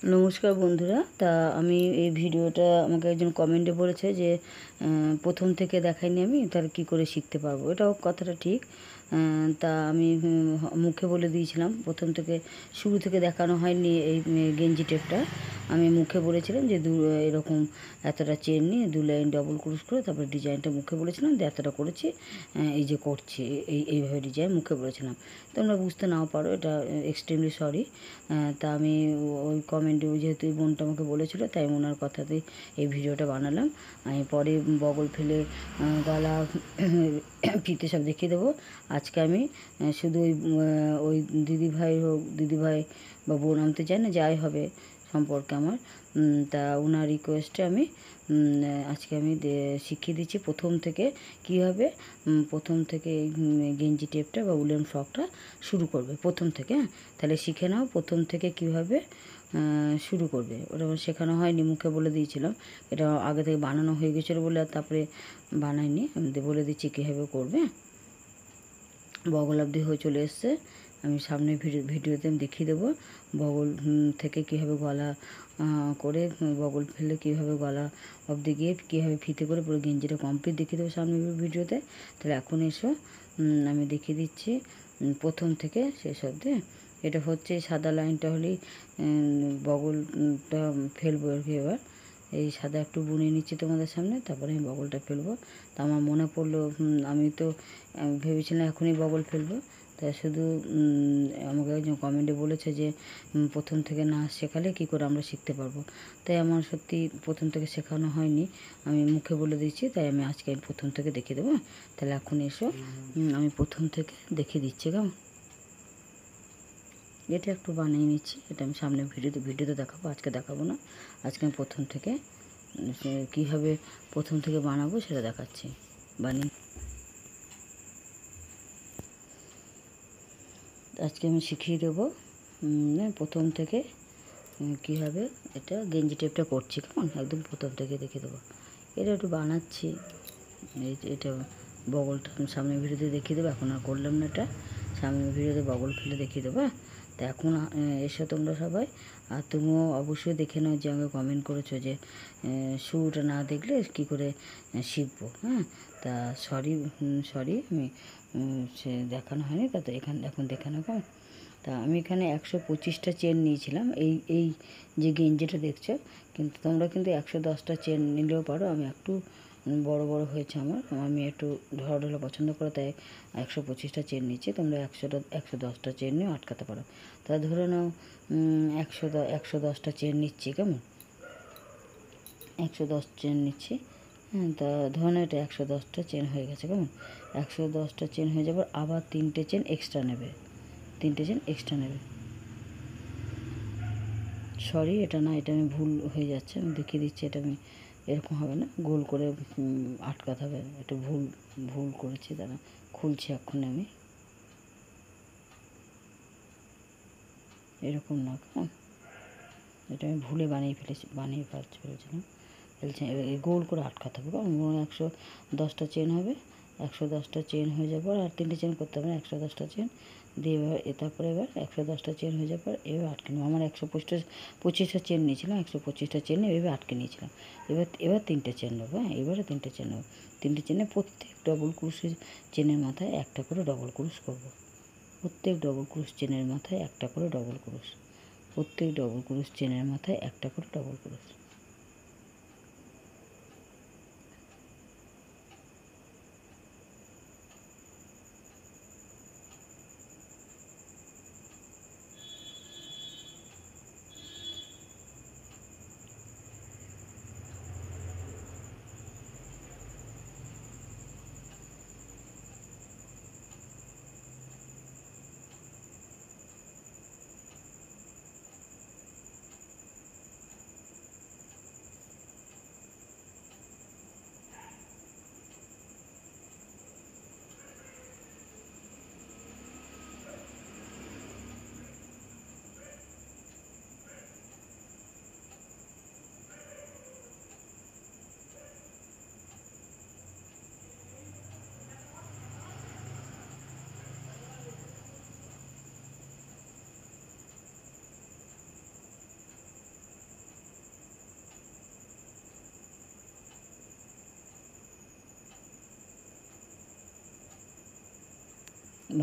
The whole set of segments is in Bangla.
নমস্কার বন্ধুরা। তা আমি এই ভিডিওটা আমাকে একজন কমেন্টে বলেছে যে প্রথম থেকে দেখাইনি আমি, তাহলে কী করে শিখতে পারবো। এটাও কথাটা ঠিক। তা আমি মুখে বলে দিয়েছিলাম, প্রথম থেকে শুরু থেকে দেখানো হয়নি এই গেঞ্জি টেপটা। আমি মুখে বলেছিলাম যে এরকম এতটা চেন নিয়ে 2 লাইন ডবল ক্রুশ করে তারপর ডিজাইনটা মুখে বলেছিলাম যে এতটা করেছি, এই যে করছি এইভাবে ডিজাইন মুখে বলেছিলাম। তোমরা বুঝতে নাও পারো, এটা এক্সট্রিমলি সরি। তা আমি ওই কমেন্টে যেহেতু এই বোনটা আমাকে বলেছিলো, তাই ওনার কথাতেই এই ভিডিওটা বানালাম। আমি পরে বগল ফেলে গলা ফিতে সব দেখিয়ে দেবো। আজকে আমি শুধু ওই দিদিভাই বা বোন, আমি তো জানি না, যাই হবে সম্পর্কে আমার, তা ওনার রিকোয়েস্টে আমি আজকে আমি শিখিয়ে দিচ্ছি প্রথম থেকে কীভাবে প্রথম থেকে এই গেঞ্জি টেপটা বা উলেন ফ্রকটা শুরু করবে প্রথম থেকে। হ্যাঁ, তাহলে শিখে নাও প্রথম থেকে কীভাবে শুরু করবে। ওটা শেখানো হয়নি, মুখে বলে দিয়েছিলাম। এটা আগে থেকে বানানো হয়ে গেছিলো বলে আর তারপরে বানাইনি। আমি বলে দিচ্ছি কীভাবে করবে। বগল অবধি হয়ে চলে এসছে। আমি সামনে ভিডিওতে আমি দেখিয়ে দেবো বগল থেকে কীভাবে গলা করে বগল ফেলে কীভাবে গলা অবধি গিয়ে কীভাবে ফিতে করে পুরো গেঞ্জিটা কমপ্লিট দেখিয়ে দেবো সামনে ভিডিওতে। তাহলে এখন এসো, আমি দেখিয়ে দিচ্ছি প্রথম থেকে শেষ অবধি। এটা হচ্ছে সাদা লাইনটা হলেই বগলটা ফেলবো আর কি। এবার এই সাদা একটু বুনে নিচ্ছি তোমাদের সামনে, তারপরে আমি বগলটা ফেলবো। তা আমার মনে পড়লো, আমি তো ভেবেছিলাম এখনই বগল ফেলবো। তাই শুধু আমাকে একজন কমেন্টে বলেছে যে প্রথম থেকে না শেখালে কী করে আমরা শিখতে পারবো। তাই আমার সত্যি প্রথম থেকে শেখানো হয়নি, আমি মুখে বলে দিচ্ছি। তাই আমি আজকে প্রথম থেকে দেখিয়ে দেবো। তাহলে এখন এসো, আমি প্রথম থেকে দেখিয়ে দিচ্ছি কেমন। এটা একটু বানিয়ে নিচ্ছি, এটা আমি সামনে ভিডিওতে দেখাবো, আজকে দেখাবো না। আজকে আমি প্রথম থেকে কীভাবে প্রথম থেকে বানাবো সেটা দেখাচ্ছি বানিয়ে। আজকে আমি শিখিয়ে দেবো প্রথম থেকে কীভাবে এটা গেঞ্জি টেপটা করছি কেমন, একদম প্রথম থেকে দেখিয়ে দেবো। এটা একটু বানাচ্ছি, এটা বগলটা আমি সামনে ভিডিওতে দেখিয়ে দেবো। এখন আর করলাম না, এটা সামনে ভিডিওতে বগল ফেলে দেখিয়ে দেবো। তা এখন এসো তোমরা সবাই। আর তুমিও অবশ্যই দেখে নাও, যে আমাকে কমেন্ট করেছো যে শুরুটা না দেখলে কী করে শিখবো। হ্যাঁ, তা সরি আমি সে দেখানো হয়নি, তা তো এখন দেখে নাও কেমন। তা আমি এখানে 125টা চেন নিয়েছিলাম এই যে গেঞ্জিটা দেখছো, কিন্তু তোমরা কিন্তু 110টা চেন নিলেও পারো। আমি একটু বড় হয়েছে আমি একটু ঢোলা পছন্দ করো, তাই 125টা চেন নিচ্ছি। তোমরা 110টা চেন নিয়েও আটকাতে পারো। তা ধরে নাও 110টা চেন নিচ্ছি কেমন, 110 চেন নিচ্ছি। হ্যাঁ, তা ধরে নাও এটা 110টা চেন হয়ে গেছে কেমন। 110টা চেন হয়ে যাবার আবার 3টে চেন এক্সট্রা নেবে, 3টে চেন এক্সট্রা নেবে। সরি, এটা না, এটা আমি ভুল হয়ে যাচ্ছে, আমি দেখিয়ে দিচ্ছি। এটা আমি এরকম হবে না, গোল করে আটকাতে হবে। এটা ভুল করেছি, দাঁড়া খুলছি এক্ষুনি আমি। এরকম না কেমন, এটা আমি ভুলে বানিয়ে ফেলেছিলাম। গোল করে আটকাতে হবে কারণ 110টা চেন হবে। 110টা চেন হয়ে যাওয়ার পর আর 3টে চেন করতে হবে না, 110টা চেন দিয়ে তারপরে এবার 110টা চেন হয়ে যাওয়ার পর এবার আটকে নেব। আমার 125টা চেন নিয়েছিলাম, 125টা চেন এভাবে আটকে নিয়েছিলাম। এবার 3টে চেন নেবো। হ্যাঁ, এবারে 3টে চেন নেবো। 3টে চেনে প্রত্যেক ডবল ক্রুশের চেনের মাথায় একটা করে ডবল ক্রুশ করবো। প্রত্যেক ডবল ক্রুশ চেনের মাথায় একটা করে ডবল ক্রুশ, প্রত্যেক ডবল ক্রুশ চেনের মাথায় একটা করে ডবল ক্রুশ।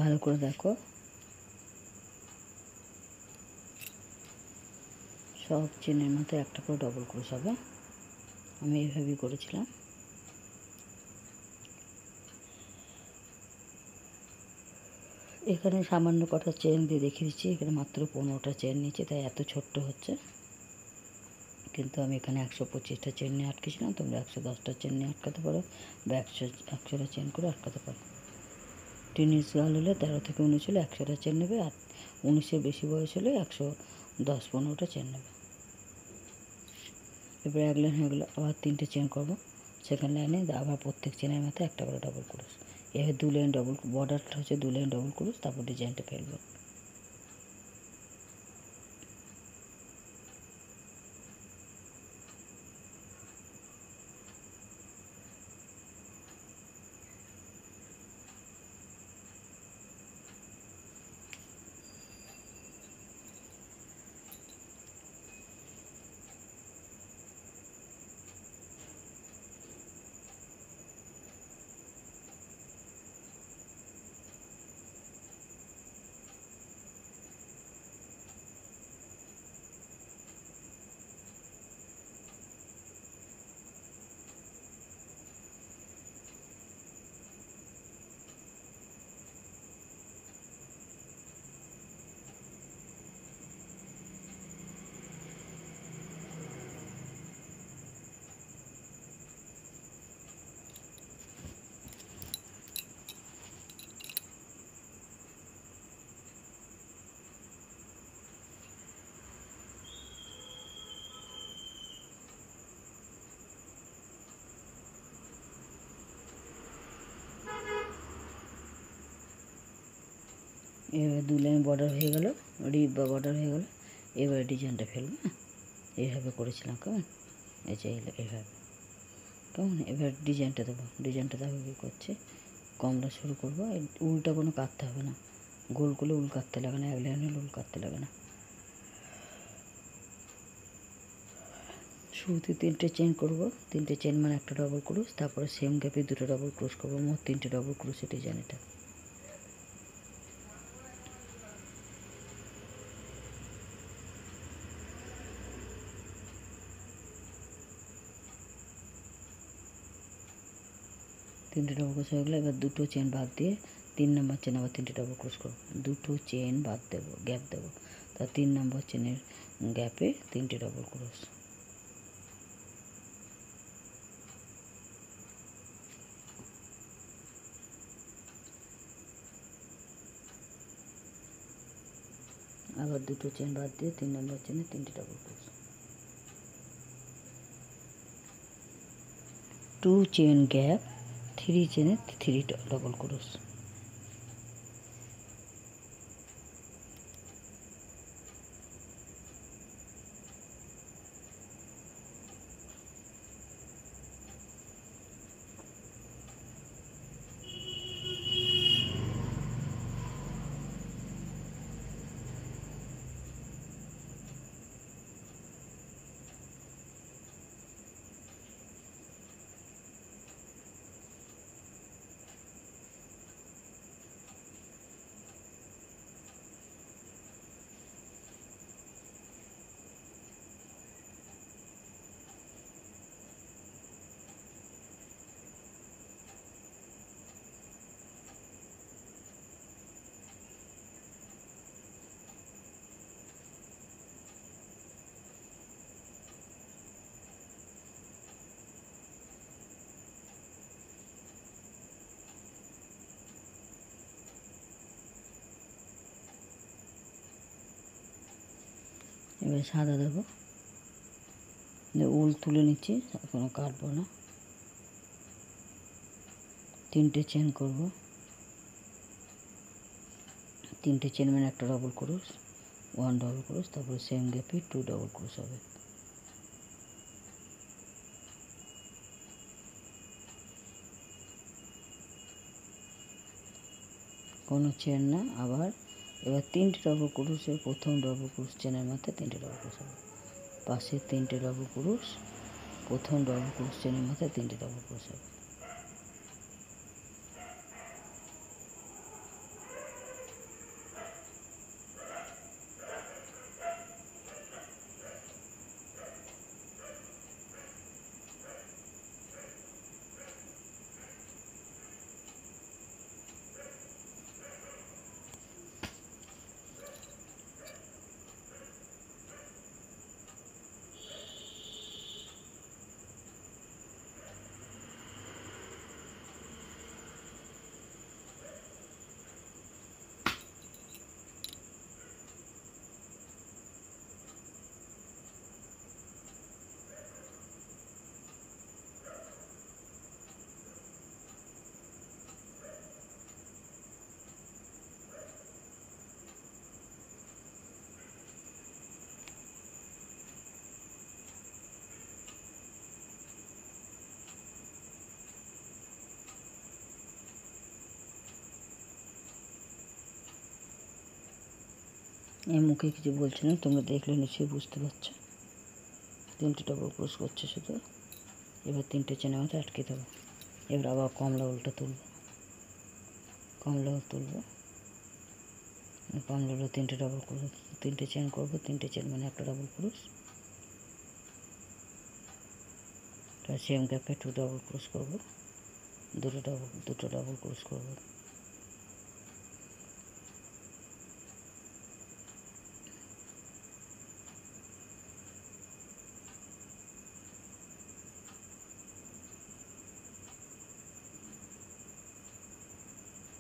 ভালো করে দেখো, সব চেনের মাথায় একটা করে ডবল ক্রোশ হবে। আমি এইভাবেই করেছিলাম। এখানে সামান্য কটা চেন দিয়ে দেখিয়ে দিচ্ছি, এখানে মাত্র 15টা চেন নিয়েছি, তাই এত ছোট্ট হচ্ছে। কিন্তু আমি এখানে 125টা চেন নিয়ে আটকেছিলাম, তোমরা 110টা চেন নিয়ে আটকাতে পারো বা 100টা চেন করে আটকাতে পারো। টিনিস গার্ল হলে 13 থেকে 19 হলে 100টা চেন নেবে, আর 19-এর বেশি বয়স হলে 110-15টা চেন নেবে। এবার এক লাইন হয়ে গেলো, আবার 3টে চেন করবো। সেকেন্ড লাইনে আবার প্রত্যেক চেনের মাথায় একটা করে ডবল ক্রোশ। এবার 2 লাইন ডবল, বর্ডারটা হচ্ছে 2 লাইন ডবল ক্রোশ, তারপর ডিজাইনটা ফেলবো। এবার 2 লাইন বর্ডার হয়ে গেল, রিপ বা বর্ডার হয়ে গেল। এবার ডিজাইনটা ফেলবো। এইভাবে করেছিলাম, কেমন? এই যে এইভাবে, কেমন? এবার ডিজাইনটা দেবো। ডিজাইনটা দেখো কী করছে। কমলা শুরু করবো, উলটা কোনো কাটতে হবে না, গোল করলে উল কাটতে লাগে না, এক লাইন হলে উল কাটতে লাগে না। শুরুতে 3টে চেন করবো, 3টে চেন মানে একটা ডবল ক্রোশ, তারপরে সেম গ্যাপে 2টো ডবল ক্রোশ করবো, মোট 3টে ডবল ক্রোশের ডিজাইন এটা। তিনটে ডবল ক্রোশ হয়ে গেলে এবার 2টো চেন বাদ দিয়ে 3 নম্বর চেন আবার 3টে ডবল ক্রোশ করবো, 2টো চেন বাদ দেবো, গ্যাপ দেবো, তা 3 নম্বর চেনের গ্যাপে 3টে ডবল ক্রোশ। আবার 2টো চেন বাদ দিয়ে 3 নম্বর চেনে 3টে ডবল ক্রোশ। 2 চেন গ্যাপ, 3 চেনে 3 ডবল ক্রোশ। এবার সাদা দেবো, উল তুলে নিচ্ছি, কোনো কাটবো না। 3টে চেন করবো, 3টে চেন মানে একটা ডবল ক্রোশ, 1 ডবল ক্রোশ, তারপরে সেম গ্যাপে 2 ডবল ক্রোশ হবে। কোনো চেন না। আবার এবার 3টে ডবল ক্রোশের প্রথম ডবল ক্রোশ চেনের মাথায় 3টে ডবল ক্রোশ হবে, পাশে 3টে ডবল ক্রোশ, প্রথম ডবল ক্রোশ চেনের মাথায় 3টে ডবল ক্রোশ হবে। এই মুখে কিছু বলছে না, তোমরা দেখলে নিশ্চয়ই বুঝতে পারছো। 3টে ডবল ক্রোশ করছে শুধু। এবার 3টে চেনের মধ্যে আটকে দেবো। এবার আবার কমলা উল্টো তুলবো, কমলাও তুলবো, কমলা হলো 3টে ডবল ক্রোশ, 3টে চেন করবো, 3টে চেন মানে একটা ডবল ক্রোশ। তার সেম গ্যাপে 2 ডবল ক্রোশ করবো, দুটো ডবল ক্রোশ করবো।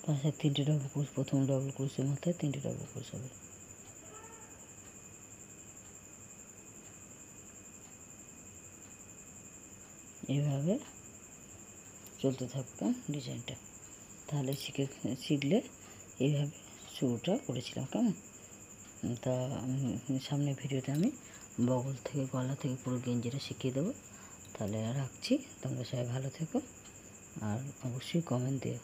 পাশে 3টে ডবল ক্রোশ, প্রথম ডবল ক্রোশের মাথায় 3টে ডবল ক্রোশ হবে। এইভাবে চলতে থাকবে ডিজাইনটা। তাহলে শিখলে এইভাবে শুরুটা করেছিলাম, কেমন? তা সামনে ভিডিওতে আমি বগল থেকে গলা থেকে পুরো গেঞ্জিটা শিখিয়ে দেবো। তাহলে রাখছি, তোমরা সবাই ভালো থেকো আর অবশ্যই কমেন্ট দিও।